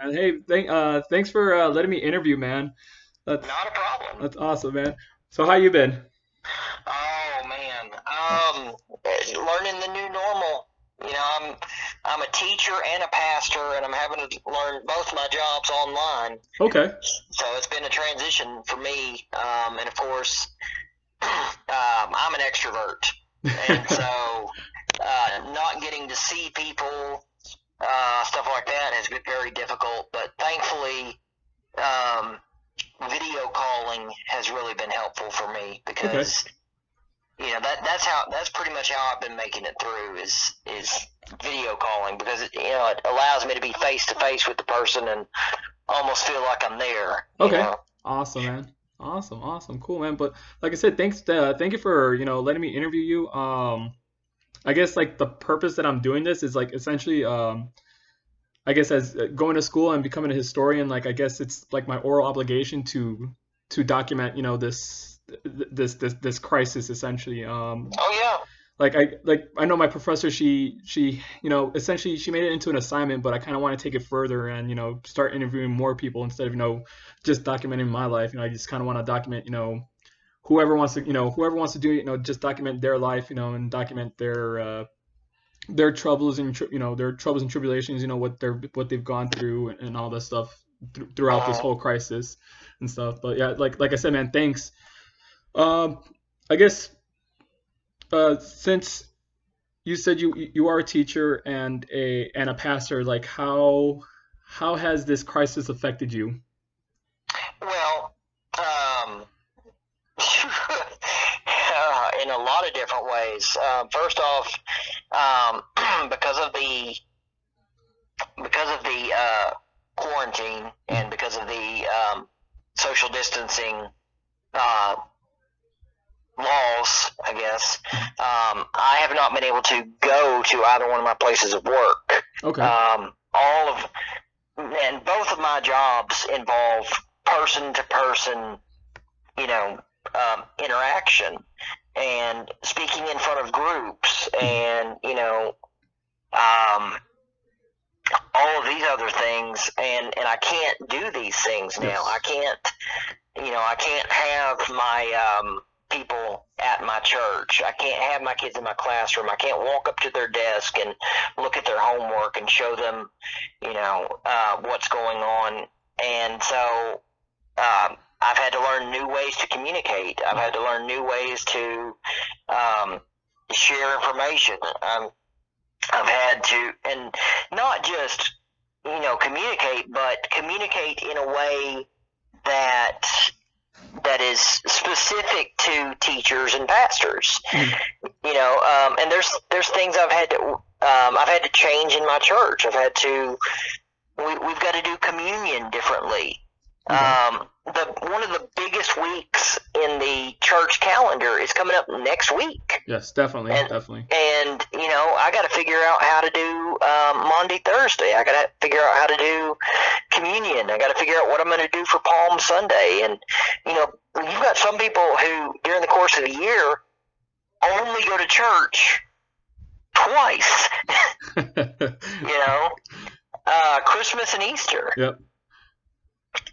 man. Hey, thanks for letting me interview, man. That's Not a problem. that's awesome, man. So how you been? Oh man, learning the new normal. I'm a teacher and a pastor, and I'm having to learn both my jobs online. Okay. So it's been a transition for me. And of course, I'm an extrovert, and so not getting to see people, stuff like that, has been very difficult. But thankfully, um, video calling has really been helpful for me Okay. because that's pretty much how I've been making it through is video calling because it allows me to be face to face with the person and almost feel like I'm there. Okay. Awesome, man. Awesome, awesome, cool, man. But like I said, thank you for letting me interview you. I guess like the purpose that I'm doing this is like essentially I guess as going to school and becoming a historian, like I guess it's like my oral obligation to document, this crisis essentially. Oh yeah. Like I know my professor, she essentially she made it into an assignment, but I kind of want to take it further and start interviewing more people instead of just documenting my life. I just kind of want to document whoever wants to do it, just document their life, and document their troubles and their troubles and tribulations, what they've gone through and all this stuff throughout this Uh-huh. whole crisis and stuff. But yeah, like I said, man, thanks. Um, I guess since you said you are a teacher and a pastor, like how has this crisis affected you? Well, in a lot of different ways. First off, because of the quarantine and because of the social distancing uh, laws, I guess, I have not been able to go to either one of my places of work. Okay. All of and both of my jobs involve person to person, interaction and speaking in front of groups Mhm. and um, all of these other things, and I can't do these things now. Yes. I can't have my people at my church. I can't have my kids in my classroom. I can't walk up to their desk and look at their homework and show them, what's going on. And so I've had to learn new ways to communicate. I've had to learn new ways to um, share information. I've had to, and not just communicate, but communicate in a way that is specific to teachers and pastors. Mhm. And there's things I've had to change in my church. We've got to do communion differently. Okay. The one of the biggest weeks in the church calendar is coming up next week, Yes, definitely, and definitely. I got to figure out how to do Monday, Thursday. I got to figure out how to do communion. I got to figure out what I'm going to do for Palm Sunday, and you've got some people who during the course of the year only go to church twice. you know, Christmas and Easter, Yep.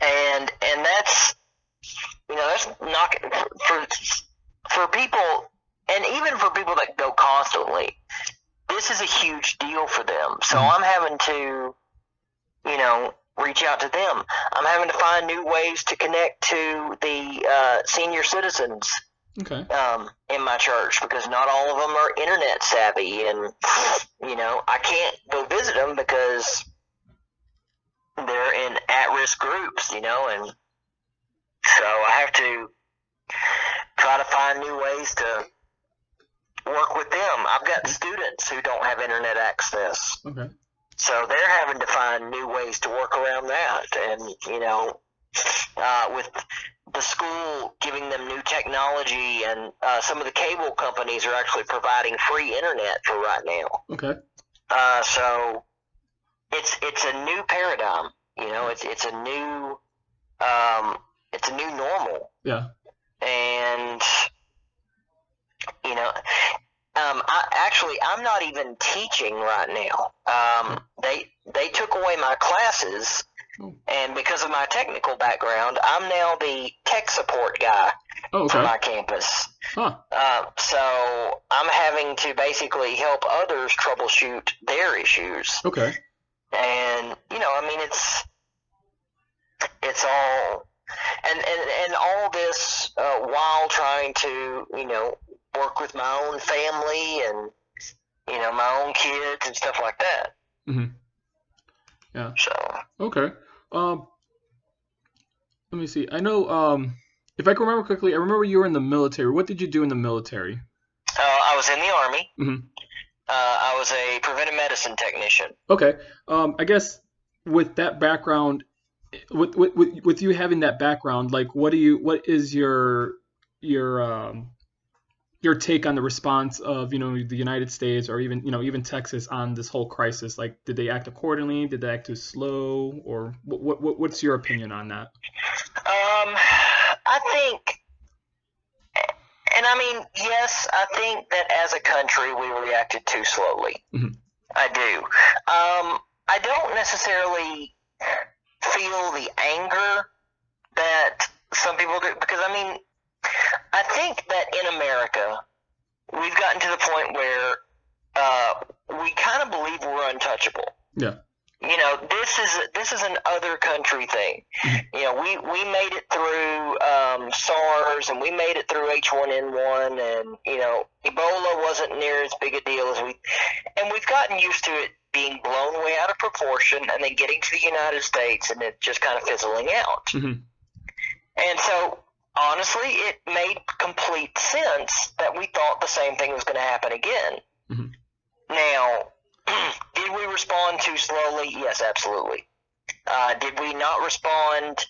and that's not for people, and even for people that go constantly. This is a huge deal for them. So Mhm. I'm having to, reach out to them. I'm having to find new ways to connect to the senior citizens Okay. in my church because not all of them are internet savvy, and I can't go visit them because they're in at-risk groups, and so I have to try to find new ways to work with them. I've got Okay. students who don't have internet access, Okay. so they're having to find new ways to work around that. And with the school giving them new technology, and some of the cable companies are actually providing free internet for right now. Okay. So it's a new paradigm. It's a new normal, Yeah. and you know I'm not even teaching right now. They took away my classes Oh. And because of my technical background, I'm now the tech support guy for my campus. Huh. So I'm having to basically help others troubleshoot their issues. Okay. And I mean, it's all and all this while trying to work with my own family and my own kids and stuff like that. Mhm. Yeah. So. Okay. Let me see. I know. If I can remember quickly, I remember you were in the military. What did you do in the military? I was in the Army. Mm-hmm. I was a preventive medicine technician. Okay. I guess with that background, with you having that background, like, what is your take on the response of the United States or even Texas on this whole crisis? Like, did they act accordingly? Did they act too slow? Or what's your opinion on that? I think, and I mean, yes, I think that as a country we reacted too slowly. Mm-hmm. I do. I don't necessarily feel the anger that some people do, because I mean, I think that in America we've gotten to the point where we kind of believe we're untouchable. Yeah. This is an other country thing. We made it through SARS, and we made it through H1N1, and Ebola wasn't near as big a deal as we've gotten used to it being blown way out of proportion, and then getting to the United States, and it just kind of fizzling out. Mm-hmm. And so, honestly, it made complete sense that we thought the same thing was going to happen again. Mm-hmm. Now, did we respond too slowly? Yes, absolutely. Did we not respond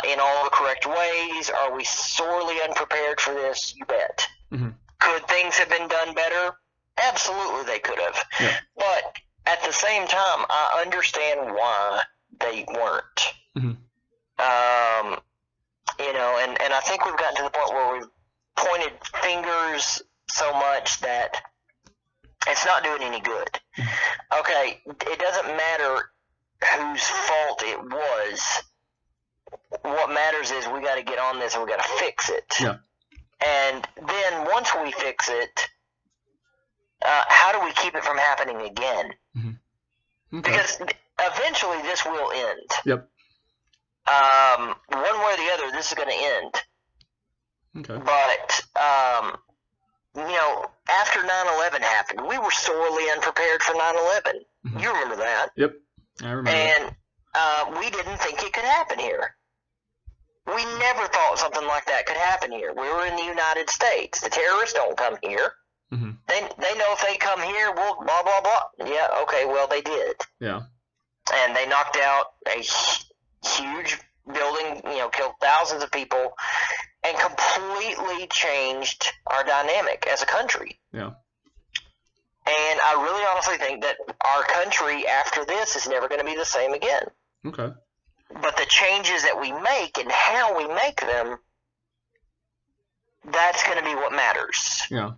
in all the correct ways? Are we sorely unprepared for this? You bet. Mm-hmm. Could things have been done better? Absolutely, they could have. Yeah. But at the same time, I understand why they weren't. Mm-hmm. And I think we've gotten to the point where we've pointed fingers so much that it's not doing any good. Okay, it doesn't matter whose fault it was. What matters is we got to get on this and we got to fix it. Yeah. And then once we fix it, how do we keep it from happening again? Mm-hmm. Okay. Because eventually this will end. Yep. One way or the other, this is going to end. Okay. But, after 9/11 happened, we were sorely unprepared for 9/11. Mm-hmm. You remember that? Yep, I remember. And we didn't think it could happen here. We never thought something like that could happen here. We were in the United States. The terrorists don't come here. Mm-hmm. They know if they come here, we'll blah, blah, blah. Yeah, okay, well, they did. Yeah. And they knocked out a huge building, killed thousands of people, and completely changed our dynamic as a country. Yeah. And I really honestly think that our country after this is never going to be the same again. Okay. But the changes that we make and how we make them, that's going to be what matters. Yeah.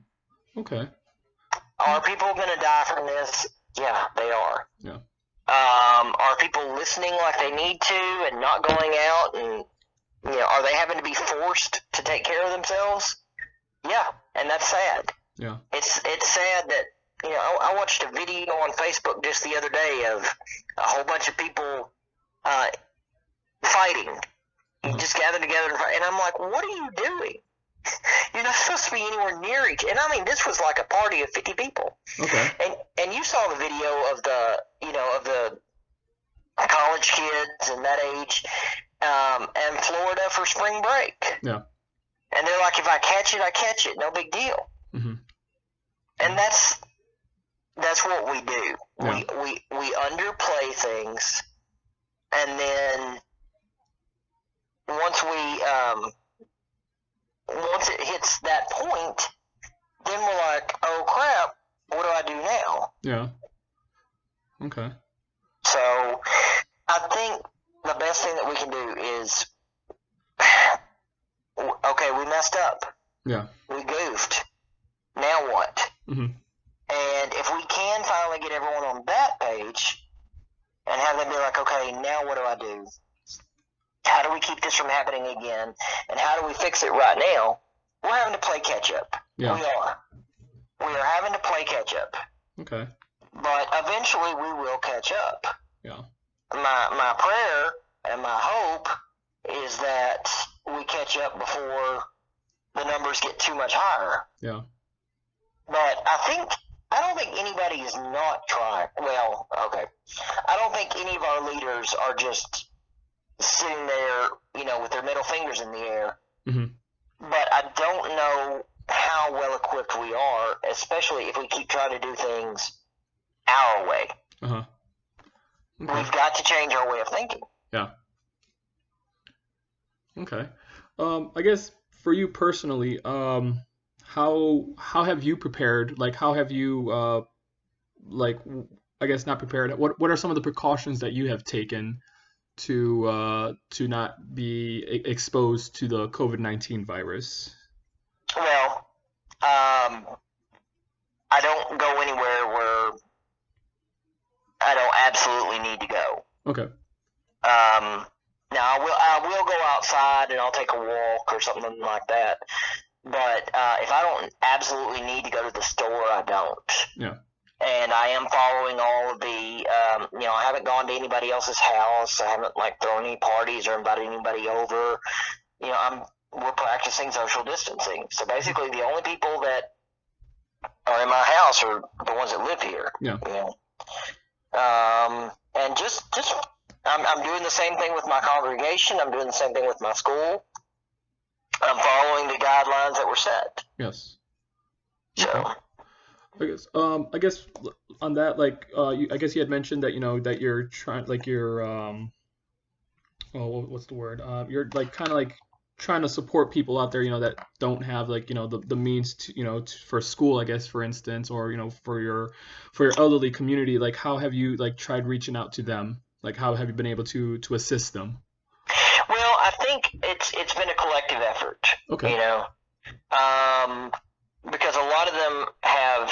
Okay. Are people going to die from this? Yeah, they are. Yeah. Are people listening like they need to and not going out, and are they having to be forced to take care of themselves? Yeah, and that's sad. Yeah. It's sad that I watched a video on Facebook just the other day of a whole bunch of people fighting. Mm-hmm. Just gathered together and fight, and I'm like, what are you doing? You're not supposed to be anywhere near each. And I mean, this was like a party of 50 people. Okay. And you saw the video of the college kids and that age, and Florida for spring break. Yeah. And they're like, if I catch it, I catch it. No big deal. Mm-hmm. And that's what we do. Yeah. We underplay things, and then once it hits that point, then we're like, oh crap, what do I do now? Yeah. Okay. So I think the best thing that we can do is, okay, we messed up. Yeah. We goofed. Now what? Mm-hmm. And if we can finally get everyone on that page, and have them be like, okay, now what do I do? How do we keep this from happening again? And how do we fix it right now? We're having to play catch up. Yeah. We are. We are having to play catch up. Okay. But eventually we will catch up. Yeah. My prayer and my hope is that we catch up before the numbers get too much higher. Yeah. But I don't think anybody is not trying. Well, okay. I don't think any of our leaders are just sitting there, with their middle fingers in the air. Mm-hmm. But I don't know how well equipped we are, especially if we keep trying to do things our way. Uh-huh. Okay. We've got to change our way of thinking. Yeah. Okay. I guess for you personally, how have you prepared? Like, how have you like, I guess not prepared. What are some of the precautions that you have taken to not be exposed to the COVID-19 virus? Well, I don't go anywhere where I don't absolutely need to go. Okay. Now I will go outside and I'll take a walk or something like that. But if I don't absolutely need to go to the store, I don't. Yeah. And I am following all of the, I haven't gone to anybody else's house. I haven't thrown any parties or invited anybody over. We're practicing social distancing. So basically, the only people that are in my house are the ones that live here. Yeah. And just I'm doing the same thing with my congregation. I'm doing the same thing with my school. I'm following the guidelines that were set. Yes. So. Okay. I guess on that, I guess you had mentioned that that you're trying, what's the word? You're kind of trying to support people out there, that don't have the means to, for school, I guess, for instance, or for your elderly community. Like, how have you tried reaching out to them? Like, how have you been able to assist them? Well, I think it's been a collective effort. Okay. Because a lot of them have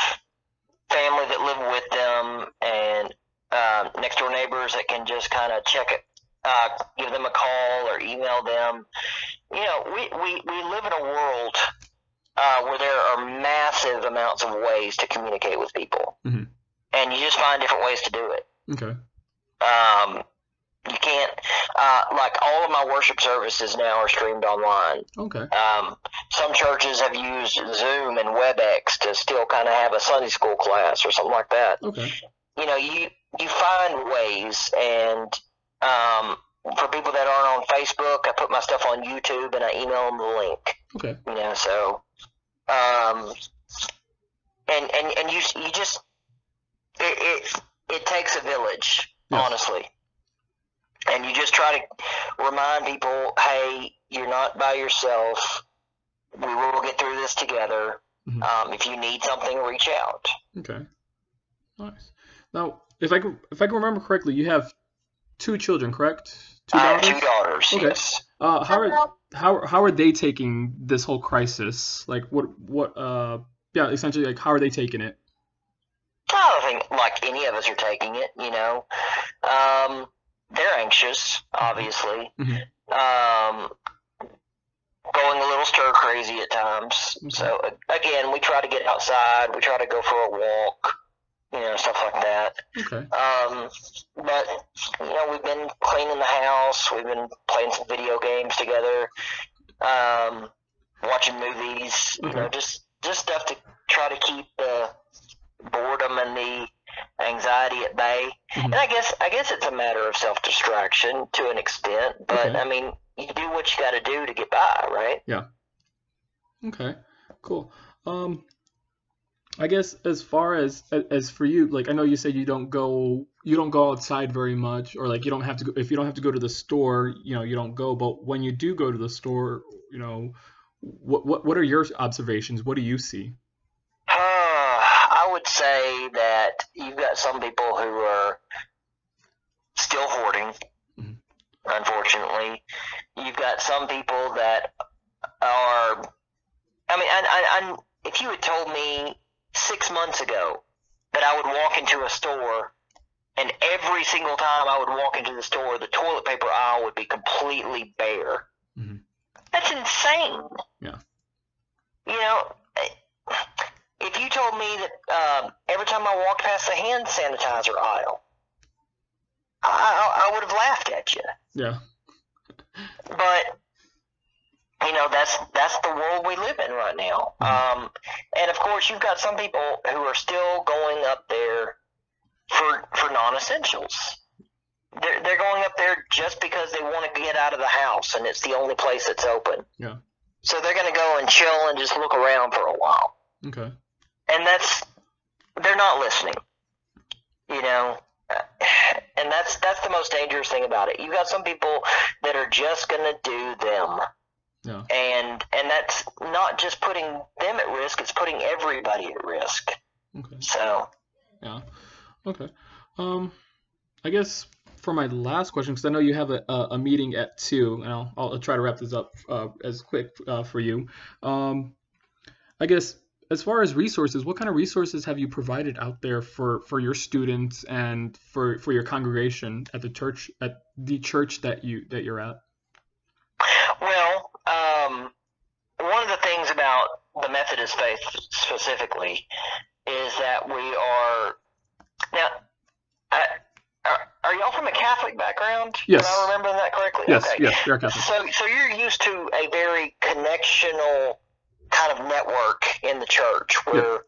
family that live with them and next door neighbors that can just kind of check it, give them a call or email them. We live in a world where there are massive amounts of ways to communicate with people. Mm-hmm. And you just find different ways to do it. Okay. You can't, all of my worship services now are streamed online. Okay. Some churches have used Zoom and WebEx to still kind of have a Sunday school class or something like that. Okay. You find ways, and for people that aren't on Facebook, I put my stuff on YouTube and I email them the link. Okay. And you just it takes a village, yes. Honestly. And you just try to remind people, hey, you're not by yourself. We will get through this together. Mm-hmm. If you need something, reach out. Okay. Nice. Now, if I can remember correctly, you have 2 children, correct? 2 daughters? I have 2 daughters. Okay. Yes. How are they taking this whole crisis? Essentially, how are they taking it? I don't think like any of us are taking it. They're anxious, obviously. Mm-hmm. Going a little stir crazy at times. Okay. So again, we try to get outside. We try to go for a walk. Stuff like that. Okay. But we've been cleaning the house. We've been playing some video games together. Watching movies. Okay. Just stuff to try to keep the boredom and the anxiety at bay. Mm-hmm. And I guess it's a matter of self-distraction to an extent, but okay. I mean, you do what you got to do to get by, right? Yeah. Okay. Cool. I guess as far as for you, I know you said you don't go outside very much, or you don't have to go, if you don't have to go to the store, you don't go, but when you do go to the store, what are your observations? What do you see? I would say that you've got some people who are still hoarding, mm-hmm. Unfortunately. You've got some people that are, I if you had told me 6 months ago that I would walk into a store And every single time I would walk into the store, the toilet paper aisle would be completely bare. Mm-hmm. That's insane. Yeah. You know, if you told me that every time I walked past the hand sanitizer aisle, I would have laughed at you. Yeah. But that's the world we live in right now. Mm-hmm. And of course, you've got some people who are still going up there for non-essentials. They're going up there just because they want to get out of the house, and it's the only place that's open. Yeah. So they're going to go and chill and just look around for a while. Okay. And they're not listening. And that's the most dangerous thing about it. You've got some people that are just going to do them. Yeah. And that's not just putting them at risk, it's putting everybody at risk. Okay. So. Yeah. Okay. I guess for my last question, because I know you have a meeting at 2, and I'll try to wrap this up as quick for you. I guess as far as resources, what kind of resources have you provided out there for your students and for your congregation at the church that you're at? Well, one of the things about the Methodist faith specifically is that we are now. Are y'all from a Catholic background? Yes. Am I remembering that correctly? Yes. Okay. Yes. We are Catholic. So you're used to a very connectional kind of network in the church where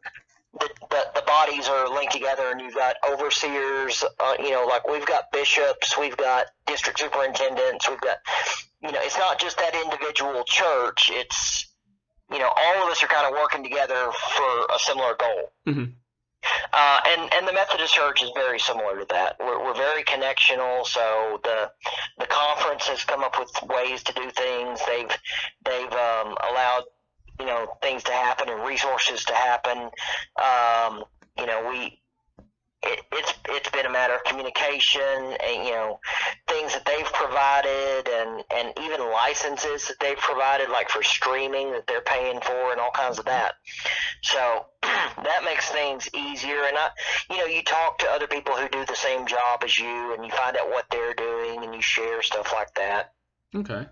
the bodies are linked together, and you've got overseers. Like we've got bishops, we've got district superintendents, we've got. It's not just that individual church. It's all of us are kind of working together for a similar goal. Mm-hmm. And the Methodist Church is very similar to that. We're very connectional. So the conference has come up with ways to do things. They've allowed things to happen and resources to happen. It's been a matter of communication and things that they've provided and even licenses that they've provided, like for streaming that they're paying for and all kinds of that. So that makes things easier. And you talk to other people who do the same job as you, and you find out what they're doing, and you share stuff like that. Okay.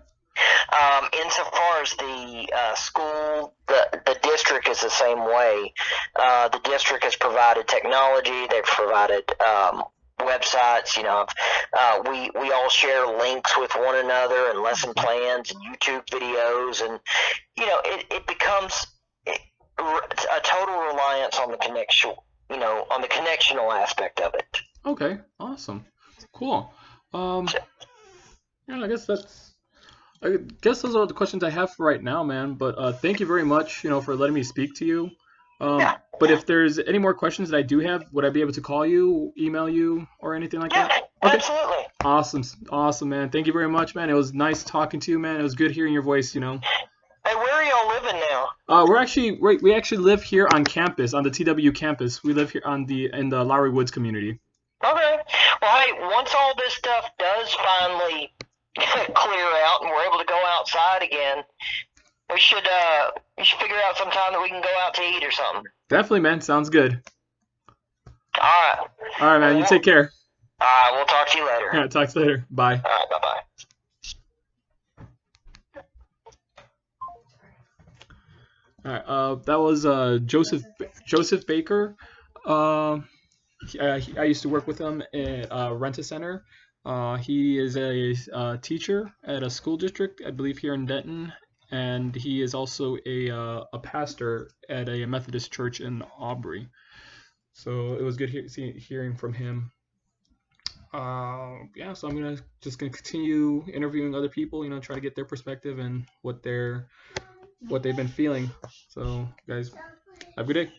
Insofar as the school, the district is the same way. The district has provided technology. They've provided websites. We all share links with one another and lesson plans and YouTube videos, and it becomes a total reliance on the connection. On the connectional aspect of it. Okay. Awesome. Cool. I guess those are the questions I have for right now, man. But thank you very much, for letting me speak to you. Yeah. But if there's any more questions that I do have, would I be able to call you, email you, or anything like that? Okay. Absolutely. Awesome, man. Thank you very much, man. It was nice talking to you, man. It was good hearing your voice, Hey, where are y'all living now? We actually live here on campus, on the TW campus. We live here in the Lowry Woods community. Okay. Well, hey, once all this stuff does finally clear out and we're able to go outside again, we should figure out some time that we can go out to eat or something. Definitely, man. Sounds good. All right, man. You take care. All right, we'll talk to you later. Yeah, talk to you later. Bye. All right, bye-bye. All right, that was Joseph Baker. I used to work with him at Rent-A-Center. He is a teacher at a school district, I believe, here in Denton, and he is also a pastor at a Methodist church in Aubrey. So it was good hearing from him. So I'm gonna continue interviewing other people, try to get their perspective and what they've been feeling. So guys, have a good day.